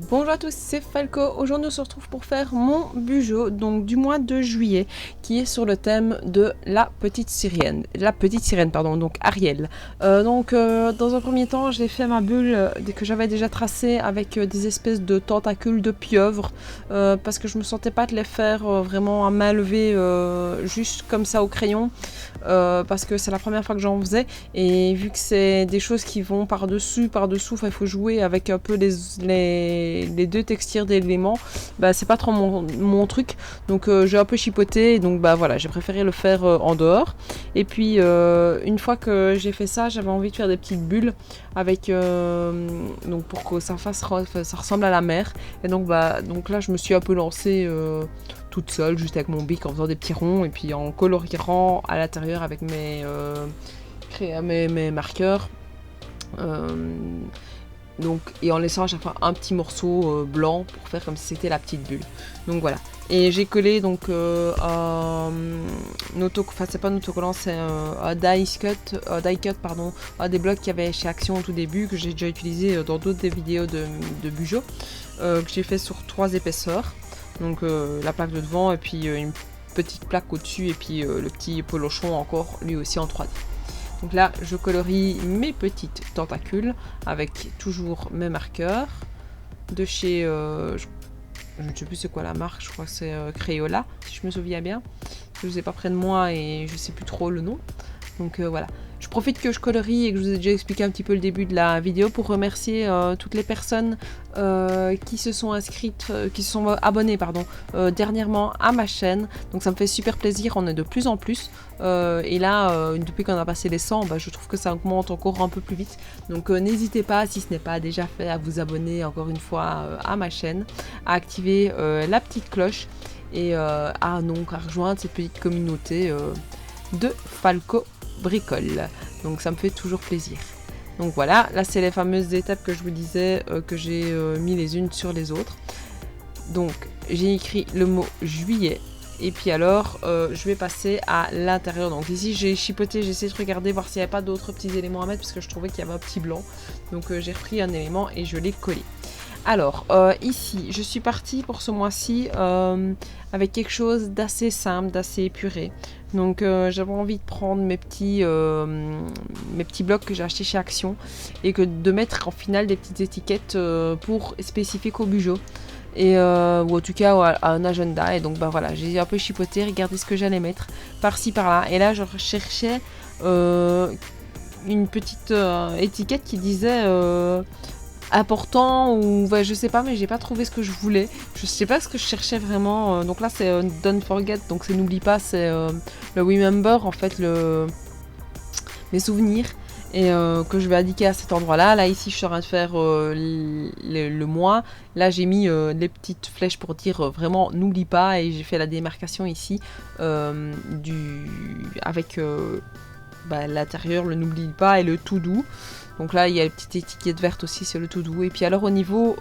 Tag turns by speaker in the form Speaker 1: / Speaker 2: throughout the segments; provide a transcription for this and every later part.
Speaker 1: Bonjour à tous, c'est Falco. Aujourd'hui on se retrouve pour faire mon bujo donc du mois de juillet qui est sur le thème de la petite sirène. Donc Ariel. Dans un premier temps j'ai fait ma bulle que j'avais déjà tracée avec des espèces de tentacules de pieuvre parce que je me sentais pas de les faire vraiment à main levée juste comme ça au crayon. Parce que c'est la première fois que j'en faisais et vu que c'est des choses qui vont par-dessous, il faut jouer avec un peu les deux textures d'éléments, bah c'est pas trop mon truc, donc j'ai un peu chipoté et donc bah voilà, j'ai préféré le faire en dehors. Et puis une fois que j'ai fait ça, j'avais envie de faire des petites bulles avec donc pour que ça ressemble à la mer. Et donc là je me suis un peu lancée toute seule, juste avec mon bic, en faisant des petits ronds et puis en coloriant à l'intérieur avec mes marqueurs. Et en laissant à chaque fois un petit morceau blanc pour faire comme si c'était la petite bulle. Donc voilà. Et j'ai collé donc c'est pas un autocollant, c'est un die cut, des blocs qu'il y avait chez Action au tout début, que j'ai déjà utilisé dans d'autres vidéos de bujo, que j'ai fait sur 3 épaisseurs. Donc la plaque de devant et puis une petite plaque au-dessus et puis le petit polochon encore lui aussi en 3D. Donc là je colorie mes petites tentacules avec toujours mes marqueurs de chez je ne sais plus c'est quoi la marque, je crois que c'est Crayola si je me souviens bien. Je ne ai pas près de moi et je sais plus trop le nom. Donc voilà. Je profite que je colorie et que je vous ai déjà expliqué un petit peu le début de la vidéo pour remercier toutes les personnes qui se sont inscrites, qui se sont abonnées dernièrement à ma chaîne. Donc ça me fait super plaisir, on est de plus en plus. Et là, depuis qu'on a passé les 100, je trouve que ça augmente encore un peu plus vite. Donc n'hésitez pas, si ce n'est pas déjà fait, à vous abonner encore une fois à ma chaîne, à activer la petite cloche et à rejoindre cette petite communauté de Falco Bricole. Donc ça me fait toujours plaisir. Donc voilà, là c'est les fameuses étapes que je vous disais que j'ai mis les unes sur les autres. Donc j'ai écrit le mot juillet et puis alors je vais passer à l'intérieur. Donc ici j'ai chipoté, j'ai essayé de regarder voir s'il n'y avait pas d'autres petits éléments à mettre parce que je trouvais qu'il y avait un petit blanc. Donc j'ai repris un élément et je l'ai collé. Alors, ici, je suis partie pour ce mois-ci avec quelque chose d'assez simple, d'assez épuré. Donc, j'avais envie de prendre mes petits blocs que j'ai achetés chez Action et de mettre en final des petites étiquettes pour spécifiques au bujo. Ou en tout cas à un agenda. Et donc, voilà, j'ai un peu chipoté, regardé ce que j'allais mettre par-ci, par-là. Et là, je recherchais une petite étiquette qui disait... important ou je sais pas, mais j'ai pas trouvé ce que je voulais, je sais pas ce que je cherchais vraiment. Donc là c'est don't forget, donc c'est n'oublie pas, c'est le remember en fait, mes souvenirs et que je vais indiquer à cet endroit là. Ici je suis en train de faire le mois, là j'ai mis les petites flèches pour dire vraiment n'oublie pas et j'ai fait la démarcation ici avec l'intérieur, le n'oublie pas et le tout doux. Donc là, il y a une petite étiquette verte aussi, c'est le tout doux. Et puis alors au niveau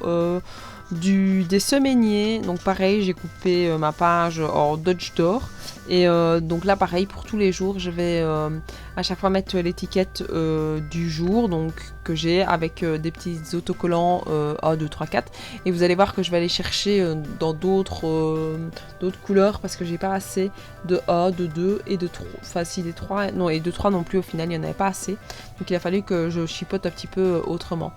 Speaker 1: des semainiers, donc pareil, j'ai coupé ma page en Dodge d'or. Et donc là, pareil, pour tous les jours, je vais à chaque fois mettre l'étiquette du jour, donc que j'ai avec des petits autocollants 1, 2, 3, 4. Et vous allez voir que je vais aller chercher dans d'autres couleurs parce que j'ai pas assez de 1, de 2 et de 3. Enfin, si des 3, non, et de 3 non plus, au final, il n'y en avait pas assez. Donc il a fallu que je chipote un petit peu autrement.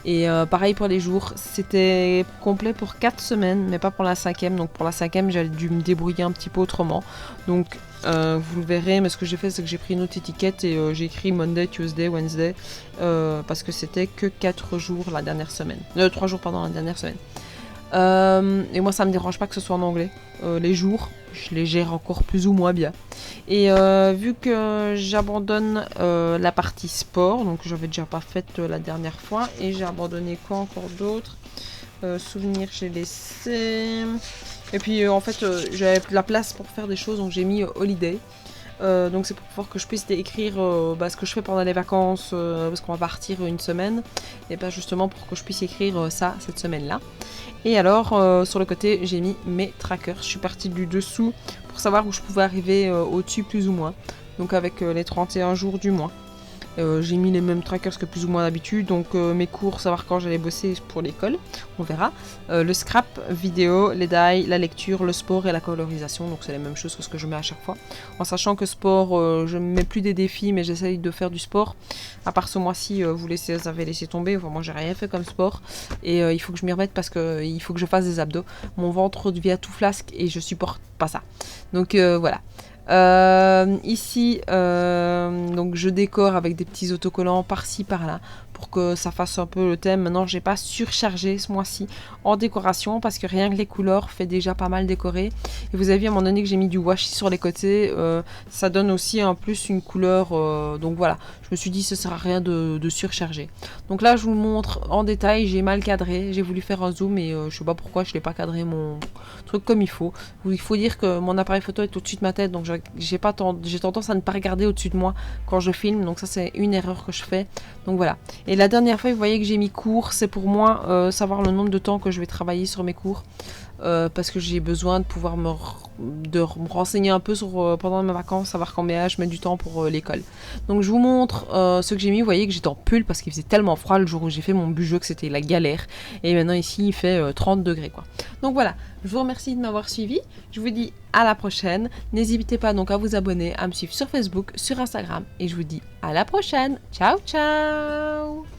Speaker 1: Et pareil pour les jours, c'était complet pour 4 semaines, mais pas pour la 5e. Donc pour la 5e, j'ai dû me débrouiller un petit peu autrement. Donc vous le verrez, mais ce que j'ai fait, c'est que j'ai pris une autre étiquette et j'ai écrit Monday, Tuesday, Wednesday, parce que c'était que 4 jours la dernière semaine. 3 jours pendant la dernière semaine. Et moi ça me dérange pas que ce soit en anglais. Les jours, je les gère encore plus ou moins bien. Et vu que j'abandonne la partie sport, donc j'avais déjà pas fait la dernière fois, et j'ai abandonné quoi encore d'autre, souvenirs j'ai laissé. Et puis en fait j'avais la place pour faire des choses, donc j'ai mis holiday. Donc c'est pour pouvoir que je puisse écrire ce que je fais pendant les vacances, parce qu'on va partir une semaine, et justement pour que je puisse écrire ça cette semaine-là. Et alors sur le côté j'ai mis mes trackers, je suis partie du dessous pour savoir où je pouvais arriver au-dessus plus ou moins, donc avec les 31 jours du mois. J'ai mis les mêmes trackers que plus ou moins d'habitude, donc mes cours, savoir quand j'allais bosser pour l'école, on verra. Le scrap, vidéo, les die, la lecture, le sport et la colorisation, donc c'est les mêmes choses que ce que je mets à chaque fois. En sachant que sport, je ne mets plus des défis, mais j'essaye de faire du sport. À part ce mois-ci, vous avez laissé tomber, enfin, moi j'ai rien fait comme sport. Et il faut que je m'y remette parce qu'il faut que je fasse des abdos. Mon ventre devient tout flasque et je supporte pas ça. Donc voilà. Ici, donc je décore avec des petits autocollants par-ci par-là pour que ça fasse un peu le thème. Maintenant, j'ai pas surchargé ce mois-ci en décoration parce que rien que les couleurs fait déjà pas mal décorer. Et vous avez vu à un moment donné que j'ai mis du washi sur les côtés, ça donne aussi en plus une couleur. Donc voilà, je me suis dit ça sert à rien de surcharger. Donc là, je vous montre en détail. J'ai mal cadré, j'ai voulu faire un zoom et je sais pas pourquoi je l'ai pas cadré mon truc comme il faut. Il faut dire que mon appareil photo est au-dessus de ma tête, donc j'ai tendance à ne pas regarder au-dessus de moi quand je filme, donc ça c'est une erreur que je fais. Donc voilà. Et la dernière fois, vous voyez que j'ai mis cours, c'est pour moi savoir le nombre de temps que je vais travailler sur mes cours, parce que j'ai besoin de pouvoir me renseigner un peu sur pendant mes vacances, savoir combien je mets du temps pour l'école. Donc je vous montre ce que j'ai mis. Vous voyez que j'étais en pull parce qu'il faisait tellement froid le jour où j'ai fait mon budget que c'était la galère. Et maintenant ici il fait 30 degrés quoi. Donc voilà, je vous remercie de m'avoir suivi. Je vous dis à la prochaine. N'hésitez pas donc à vous abonner, à me suivre sur Facebook, sur Instagram. Et je vous dis à la prochaine. Ciao ciao.